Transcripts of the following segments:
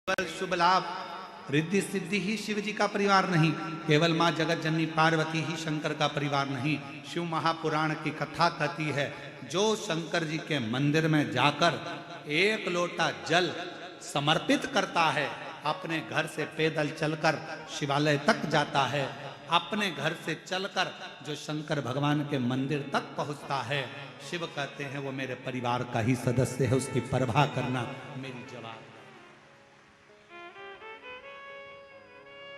केवल शुभ लाभ रिद्धि सिद्धि ही शिव जी का परिवार नहीं, केवल माँ जगत जननी पार्वती ही शंकर का परिवार नहीं। शिव महापुराण की कथा कहती है, जो शंकर जी के मंदिर में जाकर एक लोटा जल समर्पित करता है, अपने घर से पैदल चलकर शिवालय तक जाता है, अपने घर से चलकर जो शंकर भगवान के मंदिर तक पहुंचता है, शिव कहते हैं वो मेरे परिवार का ही सदस्य है, उसकी परवाह करना मेरी जवाब।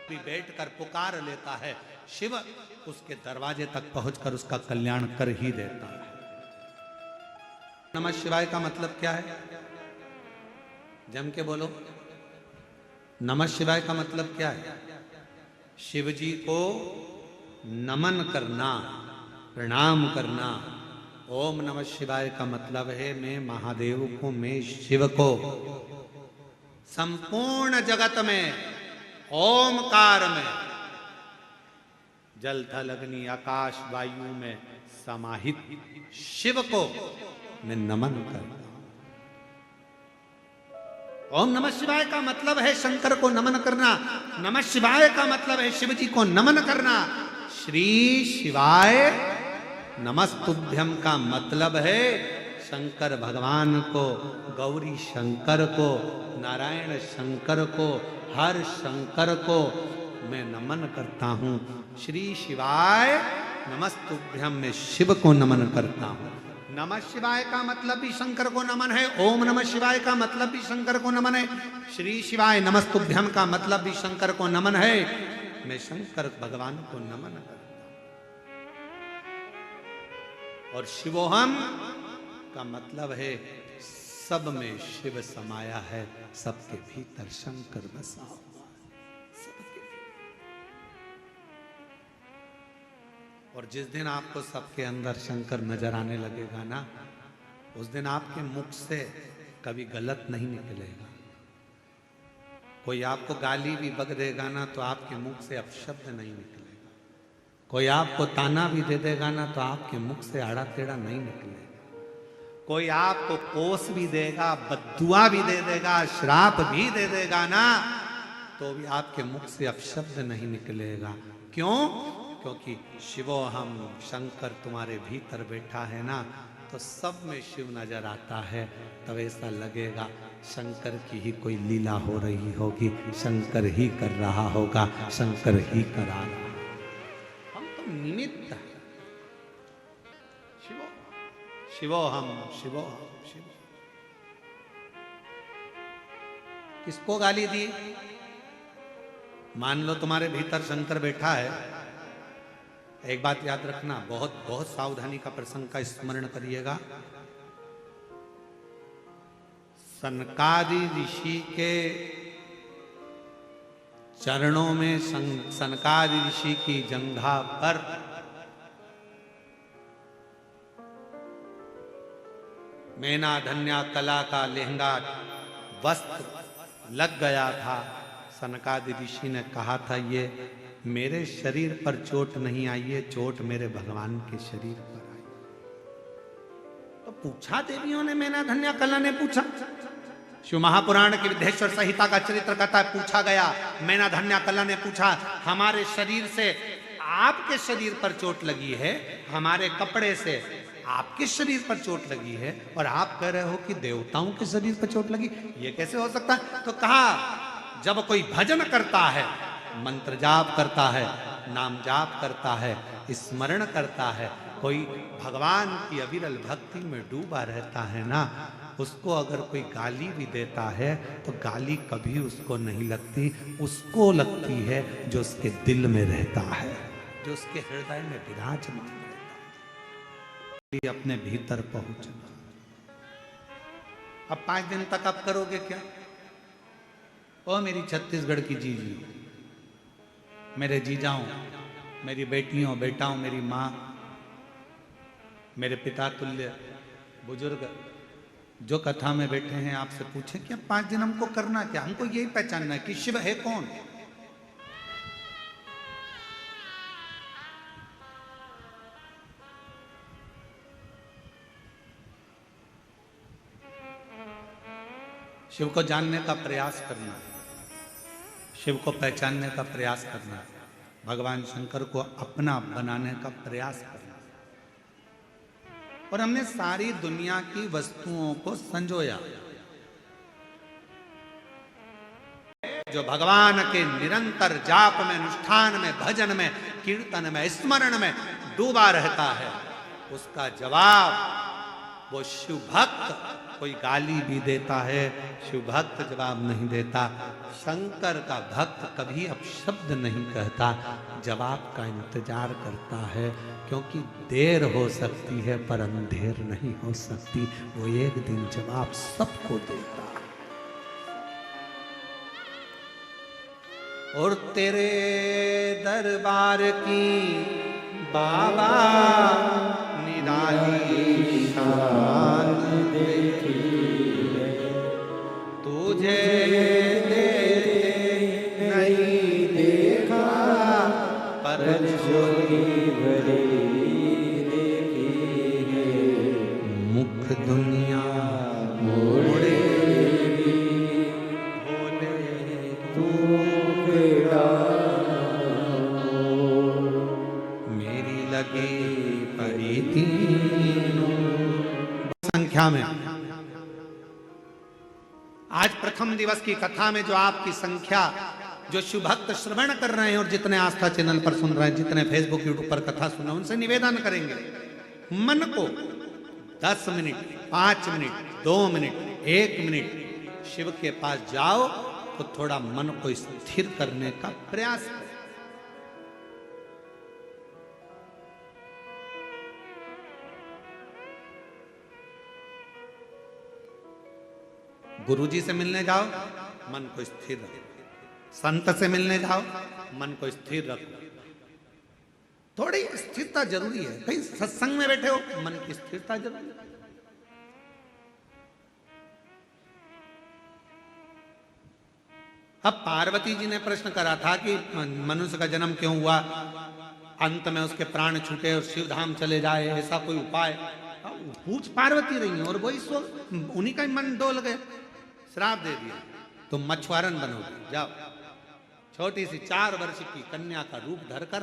भी बैठकर पुकार लेता है, शिव उसके दरवाजे तक पहुंचकर उसका कल्याण कर ही देता है। नमः शिवाय का मतलब क्या है? जम के बोलो, नमः शिवाय का मतलब क्या है? शिव जी को नमन करना, प्रणाम करना। ओम नमः शिवाय का मतलब है मैं महादेव को, मैं शिव को संपूर्ण जगत में, ओमकार में, जल थल अग्नि आकाश वायु में समाहित शिव को मैं नमन करता हूं। ओम नमः शिवाय का मतलब है शंकर को नमन करना, नमः शिवाय का मतलब है शिव जी को नमन करना। श्री शिवाय नमस्तुभ्यम का मतलब है शंकर भगवान को, गौरी शंकर को, नारायण शंकर को, हर शंकर को मैं नमन करता हूं। श्री शिवाय नमस्तुभ्यम, मैं शिव को नमन करता हूं। नमः शिवाय का मतलब भी शंकर को नमन है, ओम नमः शिवाय का मतलब भी शंकर को नमन है, श्री शिवाय नमस्तुभ्यम का मतलब भी शंकर को नमन है। मैं शंकर भगवान को नमन करता हूं। और शिवोहम का मतलब है सब में शिव समाया है, सबके भीतर शंकर बसा हुआ है, सबके। और जिस दिन आपको सबके अंदर शंकर नजर आने लगेगा ना, उस दिन आपके मुख से कभी गलत नहीं निकलेगा। कोई आपको गाली भी बक देगा ना, तो आपके मुख से अपशब्द नहीं निकलेगा। कोई आपको ताना भी दे देगा ना, तो आपके मुख से आड़ा टेढ़ा नहीं निकलेगा। कोई आपको कोस भी देगा, बद्दुआ भी दे देगा, श्राप भी दे देगा ना, तो भी आपके मुख से अपशब्द नहीं निकलेगा। क्यों? क्योंकि शिवो हम, शंकर तुम्हारे भीतर बैठा है ना, तो सब में शिव नजर आता है। तब ऐसा लगेगा शंकर की ही कोई लीला हो रही होगी, शंकर ही कर रहा होगा, शंकर ही करा रहा। हम तो निमित्त हैं। शिवो शिवो हम, शिवो हम, शिव। किसको गाली दी? मान लो तुम्हारे भीतर शंकर बैठा है, एक बात याद रखना, बहुत बहुत सावधानी का प्रसंग का स्मरण करिएगा। सनकादि ऋषि के चरणों में, सनकादि ऋषि की जंघा पर मैना धन्या कला का लहंगा वस्त्र लग गया था। सनकादि ऋषि ने कहा था, ये मेरे शरीर पर चोट नहीं आई है, चोट मेरे भगवान के शरीर पर आई। तो पूछा देवियों ने, मैना धन्या कला ने पूछा, शिव महापुराण की विद्येश्वर संहिता का चरित्र कथा पूछा गया। मैना धन्या कला ने पूछा, हमारे शरीर से आपके शरीर पर चोट लगी है, हमारे कपड़े से आपके शरीर पर चोट लगी है, और आप कह रहे हो कि देवताओं के शरीर पर चोट लगी, ये कैसे हो सकता है? तो कहा, जब कोई भजन करता है, मंत्र जाप करता है, नाम जाप करता है, स्मरण करता है, कोई भगवान की अविरल भक्ति में डूबा रहता है ना, उसको अगर कोई गाली भी देता है तो गाली कभी उसको नहीं लगती, उसको लगती है जो उसके दिल में रहता है, जो उसके हृदय में विराजमान रहता है। अपने भीतर पहुंचना। अब 5 दिन तक आप करोगे क्या? ओ मेरी छत्तीसगढ़ की जीजी, मेरे जीजाओं, मेरी बेटियों, बेटाओं, मेरी माँ, मेरे पिता तुल्य बुजुर्ग जो कथा में बैठे हैं, आपसे पूछें कि अब 5 दिन हमको करना क्या? हमको यही पहचानना है कि शिव है कौन। शिव को जानने का प्रयास करना है। शिव को पहचानने का प्रयास करना, भगवान शंकर को अपना बनाने का प्रयास करना। और हमने सारी दुनिया की वस्तुओं को संजोया। जो भगवान के निरंतर जाप में, अनुष्ठान में, भजन में, कीर्तन में, स्मरण में डूबा रहता है, उसका जवाब वो शिव भक्त, कोई गाली भी देता है, शिव भक्त जवाब नहीं देता। शंकर का भक्त कभी अपशब्द नहीं कहता, जवाब का इंतजार करता है, क्योंकि देर हो सकती है पर अंधेर नहीं हो सकती। वो एक दिन जवाब सबको देता। और तेरे दरबार की बाबा निराली शान देखी है, तुझे नहीं देखा पर जोगी भरी देखी है। मुख दुनिया मोड़े भोले तू मेरी लगी पड़ी तीनों संख्या में। आज प्रथम दिवस की कथा में जो आपकी संख्या, जो शिव भक्त श्रवण कर रहे हैं और जितने आस्था चैनल पर सुन रहे हैं, जितने फेसबुक यूट्यूब पर कथा सुन रहे हैं, उनसे निवेदन करेंगे, मन को 10 minute, 5 minute, 2 minute, 1 minute Shiv के पास जाओ तो थोड़ा मन को स्थिर करने का प्रयास करें। गुरुजी से मिलने जाओ, मन को स्थिर रखो। संत से मिलने जाओ, मन को स्थिर रखो। थोड़ी स्थिरता जरूरी है। कहीं सत्संग में बैठे हो, मन की स्थिरता जरूरी है। अब पार्वती जी ने प्रश्न करा था कि मनुष्य का जन्म क्यों हुआ, अंत में उसके प्राण छूटे और शिव धाम चले जाए, ऐसा कोई उपाय? पूछ पार्वती रही है और वही उन्हीं का मन डोल गए, श्राप दे दिया, तुम मछुआरन बनोगे, जाओ। छोटी सी 4 वर्ष की कन्या का रूप धरकर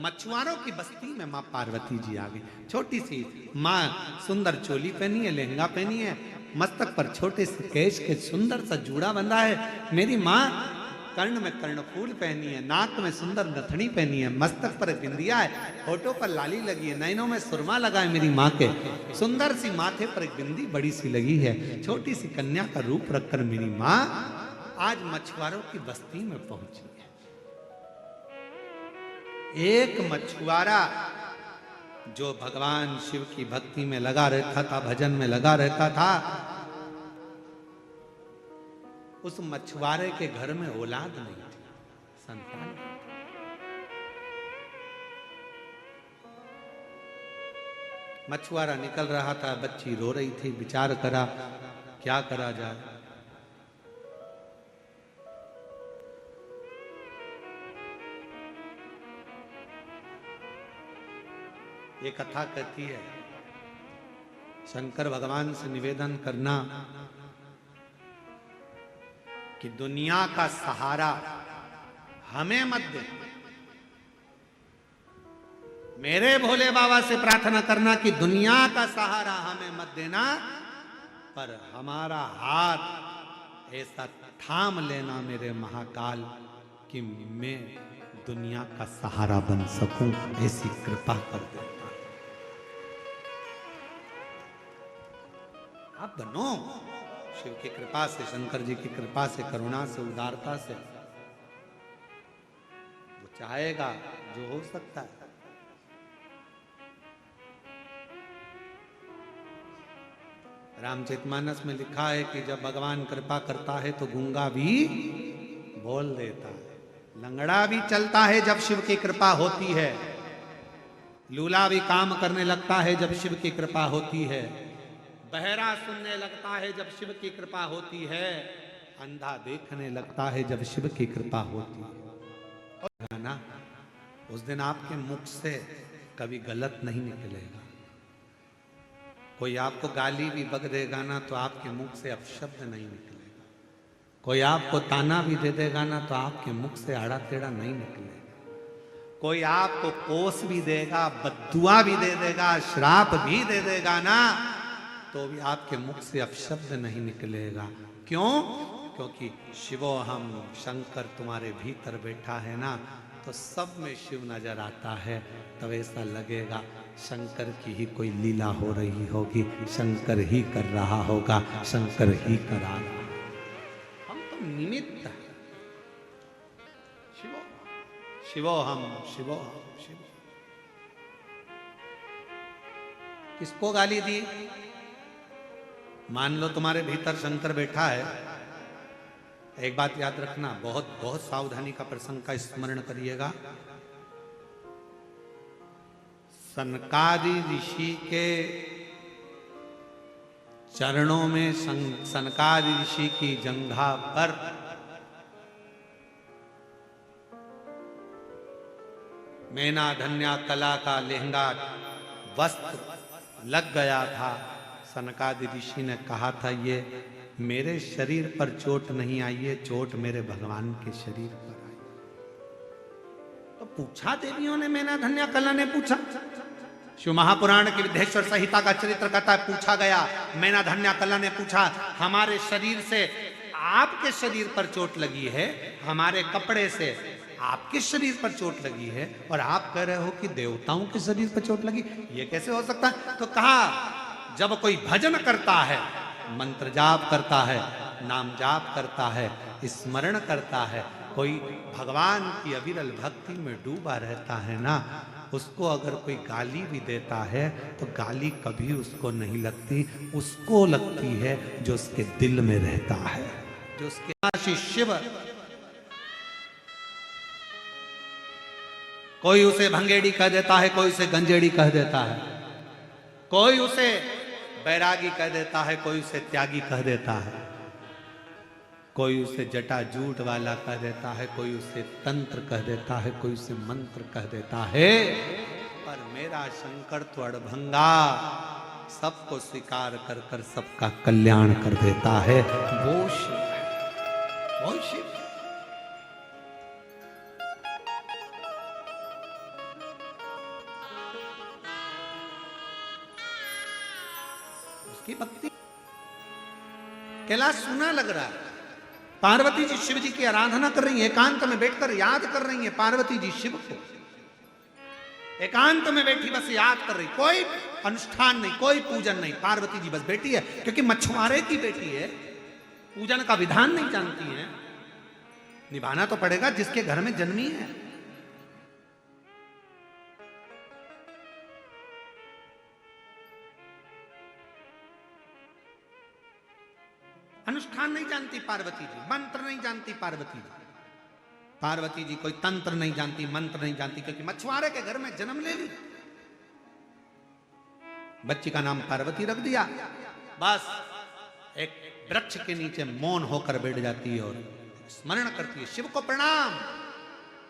मछुआरों की बस्ती में माँ पार्वती जी आ गई। छोटी सी माँ, सुंदर चोली पहनी है, लहंगा पहनी है, मस्तक पर छोटे से केश के सुंदर सा जूड़ा बंधा है। मेरी माँ कर्ण में कर्णफूल पहनी है, नाक में सुंदर नथनी पहनी है, मस्तक पर बिंदिया है, होठों पर लाली लगी है, नैनों में सुरमा लगा है। मेरी माँ के सुंदर सी माथे पर एक बिंदी बड़ी सी लगी है। छोटी सी कन्या का रूप रखकर मेरी माँ आज मछुआरों की बस्ती में पहुंची है। एक मछुआरा जो भगवान शिव की भक्ति में लगा रहता था, भजन में लगा रहता था, उस मछुआरे के घर में औलाद नहीं थी, संतान। मछुआरा निकल रहा था, बच्ची रो रही थी, विचार करा क्या करा जाए। ये कथा कहती है, शंकर भगवान से निवेदन करना कि दुनिया का सहारा हमें मत दे। मेरे भोले बाबा से प्रार्थना करना कि दुनिया का सहारा हमें मत देना, पर हमारा हाथ ऐसा थाम लेना मेरे महाकाल कि मैं दुनिया का सहारा बन सकूं, ऐसी कृपा कर देना। आप बनो शिव की कृपा से, शंकर जी की कृपा से, करुणा से, उदारता से। वो चाहेगा जो हो सकता है। रामचरितमानस में लिखा है कि जब भगवान कृपा करता है तो गूंगा भी बोल देता है, लंगड़ा भी चलता है जब शिव की कृपा होती है, लूला भी काम करने लगता है जब शिव की कृपा होती है, बहरा सुनने लगता है जब शिव की कृपा होती है, अंधा देखने लगता है जब शिव की कृपा होती है। और ना, उस दिन आपके मुख से कभी गलत नहीं निकलेगा। कोई आपको गाली भी बक देगा ना तो आपके मुख से अपशब्द नहीं निकलेगा। कोई आपको ताना भी दे देगा ना तो आपके मुख से आड़ा टेढ़ा नहीं निकलेगा। कोई आपको कोस भी देगा, बद्दुआ भी दे देगा, श्राप भी दे देगा ना, तो भी आपके मुख से अपशब्द नहीं निकलेगा। क्यों? क्योंकि शिवो हम, शंकर तुम्हारे भीतर बैठा है ना, तो सब में शिव नजर आता है। तब ऐसा लगेगा शंकर की ही कोई लीला हो रही होगी, शंकर ही कर रहा होगा, शंकर ही करा रहा। हम तो निमित्त है। शिवो शिवो हम, शिवो हम, शिवो। किसको गाली दी? मान लो तुम्हारे भीतर शंकर बैठा है। एक बात याद रखना, बहुत बहुत सावधानी का प्रसंग का स्मरण करिएगा। सनकादि ऋषि के चरणों में, सनकादि ऋषि की जंघा पर मैना धन्या कला का लहंगा वस्त्र लग गया था। सनकादि ऋषि ने कहा था, ये मेरे शरीर पर चोट नहीं आई है, चोट मेरे भगवान के शरीर पर आई। तो पूछा देवियों ने, मैना धन्या कला ने पूछा। शिव महापुराण की विद्येश्वर संहिता का चरित्र कहता है, पूछा गया, मैना धन्या कला ने पूछा, हमारे शरीर से आपके शरीर पर चोट लगी है, हमारे कपड़े से आपके शरीर पर चोट लगी है, और आप कह रहे हो कि देवताओं के शरीर पर चोट लगी, ये कैसे हो सकता है? तो कहा, जब कोई भजन करता है, मंत्र जाप करता है, नाम जाप करता है, स्मरण करता है, कोई भगवान की अविरल भक्ति में डूबा रहता है ना, उसको अगर कोई गाली भी देता है तो गाली कभी उसको नहीं लगती, उसको लगती है जो उसके दिल में रहता है, जो उसके शिव। कोई उसे भंगेड़ी कह देता है, कोई उसे गंजेड़ी कह देता है, कोई उसे बैरागी कह देता है, कोई उसे त्यागी कह देता है, कोई उसे जटा जूट वाला कह देता है, कोई उसे तंत्र कह देता है, कोई उसे मंत्र कह देता है, पर मेरा शंकर तो अड़भंगा, सबको स्वीकार कर कर सबका कल्याण कर देता है। वो शिव है, वो शिव। उसकी भक्ति कैलाश सुना लग रहा है। पार्वती जी शिव जी की आराधना कर रही है, एकांत में बैठकर याद कर रही है पार्वती जी शिव को, एकांत में बैठी बस याद कर रही, कोई अनुष्ठान नहीं, कोई पूजन नहीं, पार्वती जी बस बैठी है, क्योंकि मछुआरे की बेटी है, पूजन का विधान नहीं जानती है, निभाना तो पड़ेगा जिसके घर में जन्मी है। अनुष्ठान नहीं जानती पार्वती जी, मंत्र नहीं जानती पार्वती जी, पार्वती जी कोई तंत्र नहीं जानती, मंत्र नहीं जानती, क्योंकि मछुआरे के घर में जन्म ले ली, बच्ची का नाम पार्वती रख दिया, बस एक वृक्ष के नीचे मौन होकर बैठ जाती है और स्मरण करती है, शिव को प्रणाम।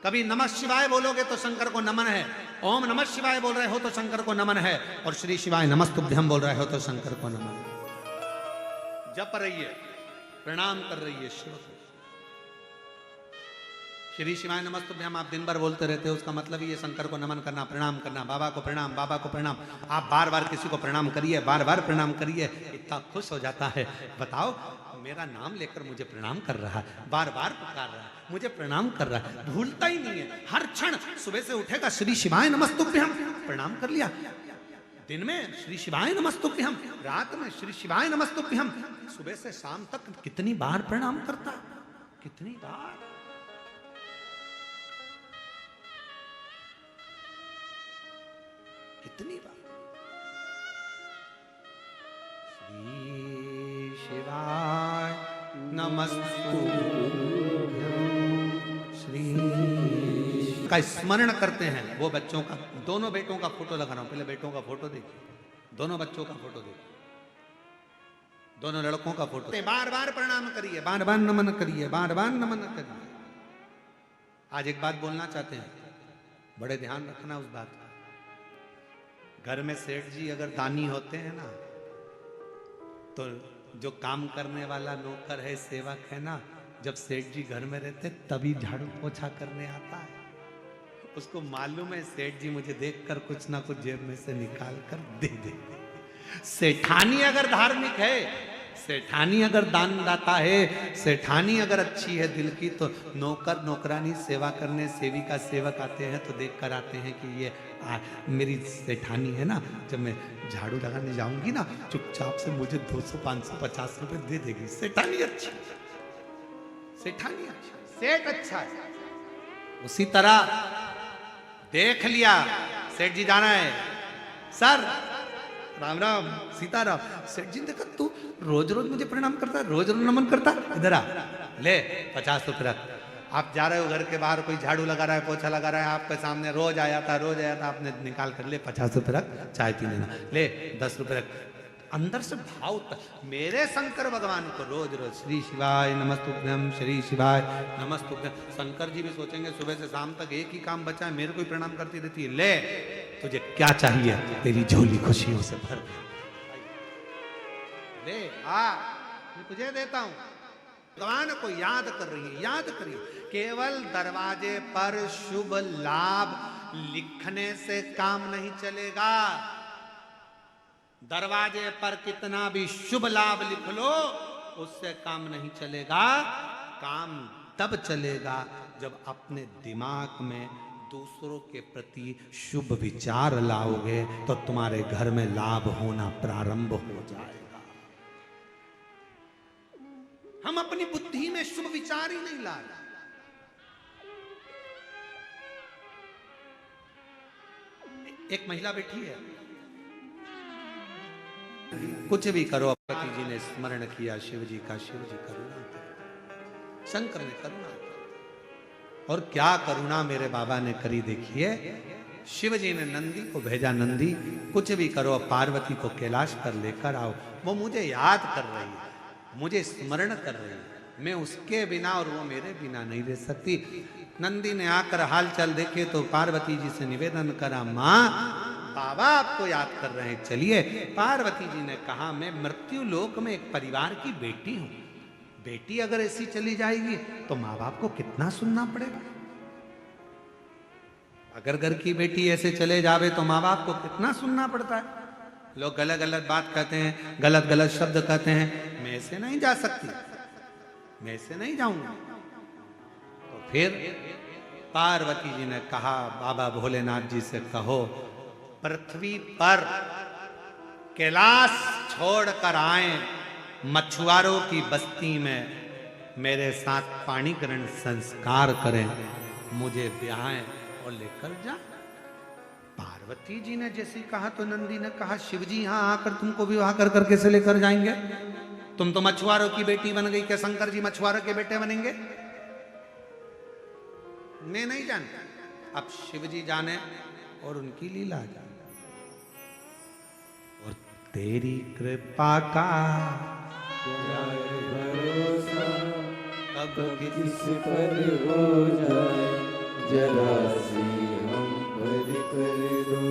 कभी नमः शिवाय बोलोगे तो शंकर को नमन है, ओम नमः शिवाय बोल रहे हो तो शंकर को नमन है, और श्री शिवाय नमस्तुभ्यम बोल रहे हो तो शंकर को नमन है। जप रही है, प्रणाम कर रही है शिव को। श्री शिवाय नमस्तुभ्यम आप दिन भर बोलते रहते हो, उसका मतलब ये शंकर को नमन करना, प्रणाम करना, बाबा को प्रणाम, बाबा को प्रणाम। आप बार बार किसी को प्रणाम करिए, बार बार प्रणाम करिए, इतना खुश हो जाता है। बताओ, मेरा नाम लेकर मुझे प्रणाम कर रहा है, बार बार पुकार रहा है, मुझे प्रणाम कर रहा है, भूलता ही नहीं है। हर क्षण सुबह से उठेगा, श्री शिवाय नमस्तुभ्यम, प्रणाम कर लिया। दिन में श्री शिवाय नमस्तुभ्यम, रात में श्री शिवाय नमस्तुभ्यम, सुबह से शाम तक कितनी बार प्रणाम करता, कितनी बार। कितनी बार। श्री शिवाय नमस्तुभ्यम, श्री का स्मरण करते हैं। वो बच्चों का, दोनों बेटों का फोटो लगा रहा हूं, पहले बेटों का फोटो देखिए, दोनों बच्चों का फोटो देखिए, दोनों लड़कों का फोटो। बार बार प्रणाम करिए, बार बार नमन करिए, बार बार नमन करिए। आज एक बात बोलना चाहते हैं, बड़े ध्यान रखना उस बात का। घर में सेठ जी अगर दानी होते हैं ना, तो जो काम करने वाला नौकर है, सेवक है ना, जब सेठ जी घर में रहते तभी झाड़ू पोछा करने आता है। उसको मालूम है सेठ जी मुझे देखकर कुछ ना कुछ जेब में से निकाल कर दे दे। सेठानी अगर धार्मिक है, सेठानी अगर दानदाता है, सेठानी अगर अच्छी है दिल की, तो नौकर नौकरानी सेवा करने, सेविका सेवक आते हैं तो देख कर आते हैं कि ये मेरी सेठानी है ना, जब मैं झाड़ू लगाने जाऊंगी ना चुपचाप से मुझे 200 500 50 रुपए दे देगी। सेठानी अच्छी, सेठानी अच्छा, सेठ अच्छा है। उसी तरह देख लिया सेठ जी जाना है, सर राम राम सीताराम। सेठ जी ने देखा तू रोज रोज मुझे प्रणाम करता है, रोज रोज नमन करता है, इधर आ ले 50 रुपये रख। आप जा रहे हो घर के बाहर, कोई झाड़ू लगा रहा है, पोछा लगा रहा है, आपके सामने रोज आया था, आपने निकाल कर ले 50 रुपये रख, चाय पी लेना, ले 10 रुपये रख। अंदर से भाव मेरे शंकर भगवान को रोज रोज श्री शिवाय नमस्तुभ्यम, श्री शिवाय नमस्तुभ्यम। शंकर जी भी सोचेंगे सुबह से शाम तक एक ही काम बचा है, मेरे को ही प्रणाम करती रहती है, ले तुझे क्या चाहिए, तेरी झोली खुशियों से भर दे, ले आ मैं तुझे देता हूं। भगवान को याद कर रही है, याद करिए। केवल दरवाजे पर शुभ लाभ लिखने से काम नहीं चलेगा। दरवाजे पर कितना भी शुभ लाभ लिख लो उससे काम नहीं चलेगा। काम तब चलेगा जब अपने दिमाग में दूसरों के प्रति शुभ विचार लाओगे तो तुम्हारे घर में लाभ होना प्रारंभ हो जाएगा। हम अपनी बुद्धि में शुभ विचार ही नहीं ला रहे। एक महिला बैठी है, कुछ भी करो, पति जी ने स्मरण किया शिव जी का, शिव जी करुणा, शंकर ने करुणा, और क्या करुणा मेरे बाबा ने करी देखिए। शिव जी ने नंदी को भेजा, नंदी कुछ भी करो, पार्वती को कैलाश पर लेकर आओ। वो मुझे याद कर रही है, मुझे स्मरण कर रही है, मैं उसके बिना और वो मेरे बिना नहीं रह सकती। नंदी ने आकर हाल चाल देखे तो पार्वती जी से निवेदन करा, माँ बाबा आपको याद कर रहे हैं, चलिए। पार्वती जी ने कहा मैं मृत्यु लोक में एक परिवार की बेटी हूं, बेटी अगर ऐसी चली जाएगी तो माँ बाप को कितना सुनना पड़ेगा। अगर घर की बेटी ऐसे चले जावे तो माँ बाप को कितना सुनना पड़ता है। लोग गलत गलत बात कहते हैं, गलत गलत शब्द कहते हैं, मैं ऐसे नहीं जा सकती, मैं ऐसे नहीं जाऊंगा। तो फिर पार्वती जी ने कहा बाबा भोलेनाथ जी से कहो पृथ्वी पर कैलाश छोड़कर आए, मछुआरों की बस्ती में मेरे साथ पाणी ग्रहण संस्कार करें, मुझे ब्याहें और लेकर जा। पार्वती जी ने जैसे कहा तो नंदी ने कहा शिव जी यहां आकर तुमको विवाह कर कर कैसे लेकर जाएंगे, तुम तो मछुआरों की बेटी बन गई, क्या शंकर जी मछुआरों के बेटे बनेंगे? मैं नहीं जानता, अब शिव जी जाने और उनकी लीला जाने। और तेरी कृपा का भरोसा अब किस पर हो जाए, जरा सी हम पर कर दो,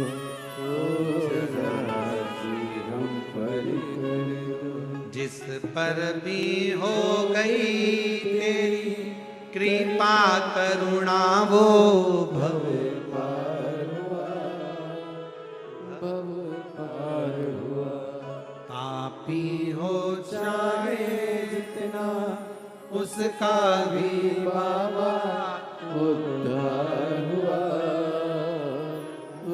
जरा सी हम पर कर दो। जिस पर भी हो गई तेरी कृपा करुणा वो भव पार हुआ, भव पार हुआ। पापी हो चाहे जितना उसका भी बाबा उद्धार हुआ,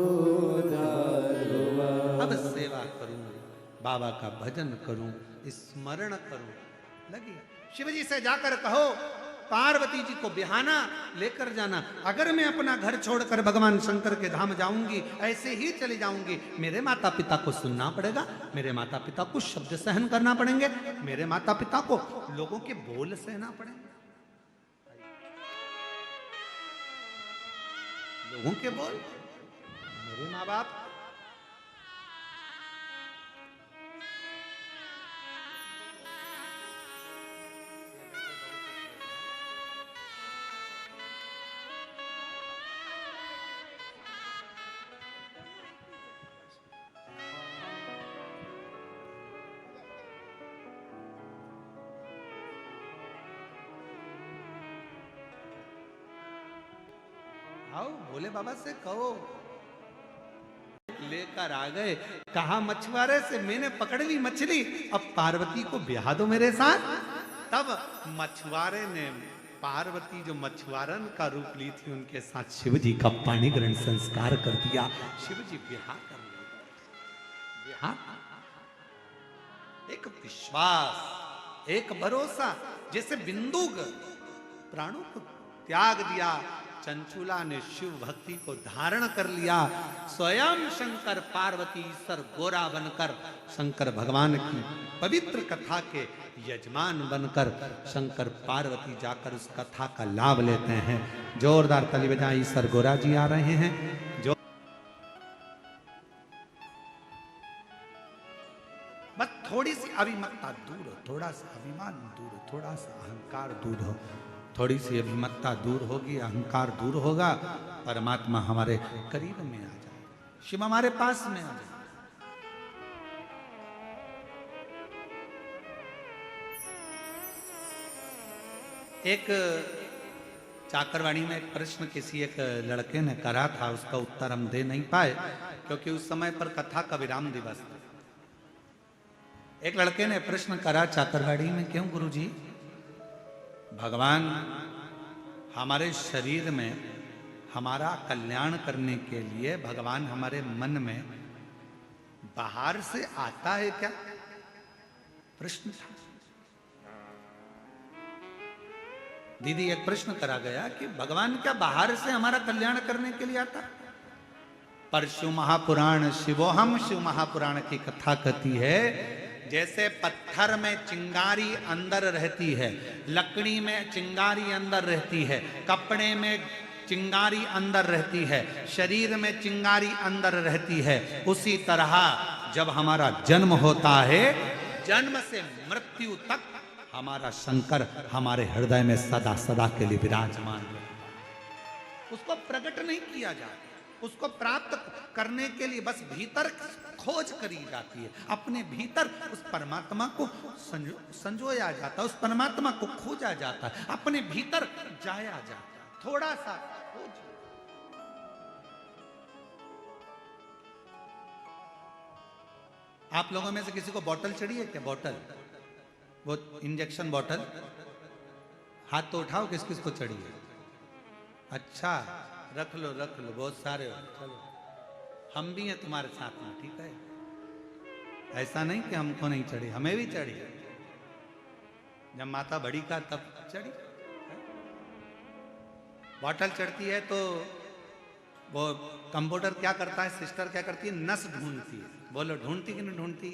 उद्धार हुआ। अब सेवा करूं, बाबा का भजन करूं, स्मरण करूं, लगी। शिव जी से जाकर कहो पार्वती जी को बिहाना लेकर जाना। अगर मैं अपना घर छोड़कर भगवान शंकर के धाम जाऊंगी, ऐसे ही चली जाऊंगी, मेरे माता पिता को सुनना पड़ेगा, मेरे माता पिता को शब्द सहन करना पड़ेंगे, मेरे माता पिता को लोगों के बोल सहना पड़ेंगे, लोगों के बोल, मेरे माँ बाप। आओ भोले बाबा से कहो। लेकर आ गए, कहा मछुआरे से मैंने पकड़ ली मछली, अब पार्वती को ब्याह दो मेरे साथ। तब मछुआरे ने पार्वती जो मछुआरन का रूप ली थी उनके साथ शिव जी का पाणी ग्रहण संस्कार कर दिया। शिव जी ब्याह कर लिया। एक विश्वास, एक भरोसा, जैसे बिंदुक प्राणों को त्याग दिया, चंचुला ने शिव भक्ति को धारण कर लिया। स्वयं शंकर पार्वती ईश्वर गोरा बनकर शंकर भगवान की पवित्र कथा के यजमान बनकर शंकर पार्वती जाकर उस कथा का लाभ लेते हैं। जोरदार ताली बजाएं, ईश्वर गोरा जी आ रहे हैं। जो बस थोड़ी सी अभिमत्ता दूर हो, थोड़ा सा अभिमान दूर हो, थोड़ा सा अहंकार दूर हो, थोड़ी सी अभिमत्ता दूर होगी, अहंकार दूर होगा, परमात्मा हमारे करीब में आ जाए, शिव हमारे पास में आ जाए। एक चाकरवाणी में एक प्रश्न किसी एक लड़के ने करा था, उसका उत्तर हम दे नहीं पाए क्योंकि उस समय पर कथा का विराम दिवस था। एक लड़के ने प्रश्न करा चाकरवाड़ी में, क्यों गुरुजी भगवान हमारे शरीर में हमारा कल्याण करने के लिए भगवान हमारे मन में बाहर से आता है क्या? प्रश्न था। दीदी एक प्रश्न करा गया कि भगवान क्या बाहर से हमारा कल्याण करने के लिए आता? पर शिव महापुराण, शिवोहम शिव महापुराण की कथा कहती है, जैसे पत्थर में चिंगारी अंदर रहती है, लकड़ी में चिंगारी अंदर रहती है, कपड़े में चिंगारी अंदर रहती है, शरीर में चिंगारी अंदर रहती है, उसी तरह जब हमारा जन्म होता है, जन्म से मृत्यु तक हमारा शंकर हमारे हृदय में सदा सदा के लिए विराजमान है। उसको प्रकट नहीं किया जाता, उसको प्राप्त करने के लिए बस भीतर खोज करी जाती है, अपने भीतर उस परमात्मा को संजोया जाता है, उस परमात्मा को खोजा जाता है, अपने भीतर जाया जाता है, थोड़ा सा खोज। आप लोगों में से किसी को बोतल चढ़ी है क्या? बोतल, वो इंजेक्शन बोतल, हाथ तो उठाओ किस किस को चढ़ी है? अच्छा, रख लो रख लो, बहुत सारे हो, चलो हम भी हैं तुम्हारे साथ में, ठीक है? ऐसा नहीं कि हमको नहीं चढ़ी, हमें भी चढ़ी। जब माता बड़ी का तब चढ़ी। बोतल चढ़ती है तो वो कंप्यूटर क्या करता है, सिस्टर क्या करती है, नस ढूंढती है। बोलो ढूंढती कि नहीं ढूंढती?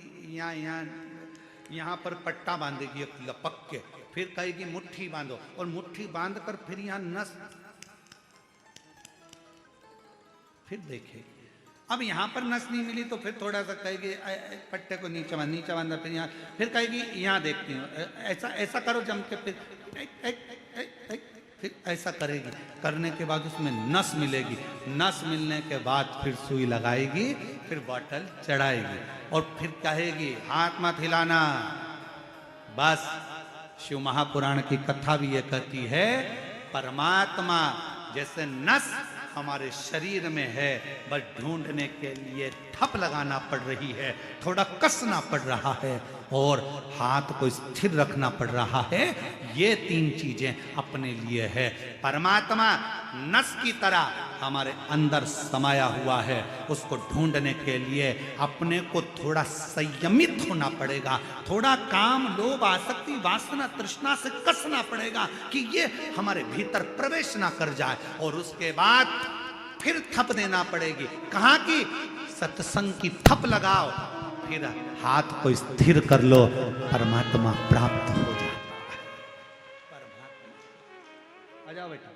यहाँ पर पट्टा बांधेगी एक लपक के, फिर कहेगी मुट्ठी बांधो, और मुट्ठी बांध कर फिर यहाँ नस, फिर देखेगी। अब यहाँ पर नस नहीं मिली तो फिर थोड़ा सा कहेगी पट्टे को नीचे बांधा, फिर यहाँ, फिर कहेगी यहाँ देखती हूँ, ऐसा ऐसा करो जम के, फिर ऐसा करेगी। करने के बाद उसमें नस मिलेगी, नस मिलने के बाद फिर सुई लगाएगी, फिर बॉटल चढ़ाएगी, और फिर कहेगी हाथ मत हिलाना। बस शिव महापुराण की कथा भी ये कहती है, परमात्मा जैसे नस हमारे शरीर में है, बस ढूंढने के लिए ठप लगाना पड़ रही है, थोड़ा कसना पड़ रहा है, और हाथ को स्थिर रखना पड़ रहा है। ये तीन चीजें अपने लिए है। परमात्मा नस की तरह हमारे अंदर समाया हुआ है, उसको ढूंढने के लिए अपने को थोड़ा संयमित होना पड़ेगा, थोड़ा काम, लोभ, आसक्ति, वासना, तृष्णा से कसना पड़ेगा कि ये हमारे भीतर प्रवेश ना कर जाए, और उसके बाद फिर थप देना पड़ेगी। कहाँ की? सत्संग की थप लगाओ, फिर हाथ को स्थिर कर लो, परमात्मा प्राप्त हो जाता है। परमात्मा आ जाओ बेटा।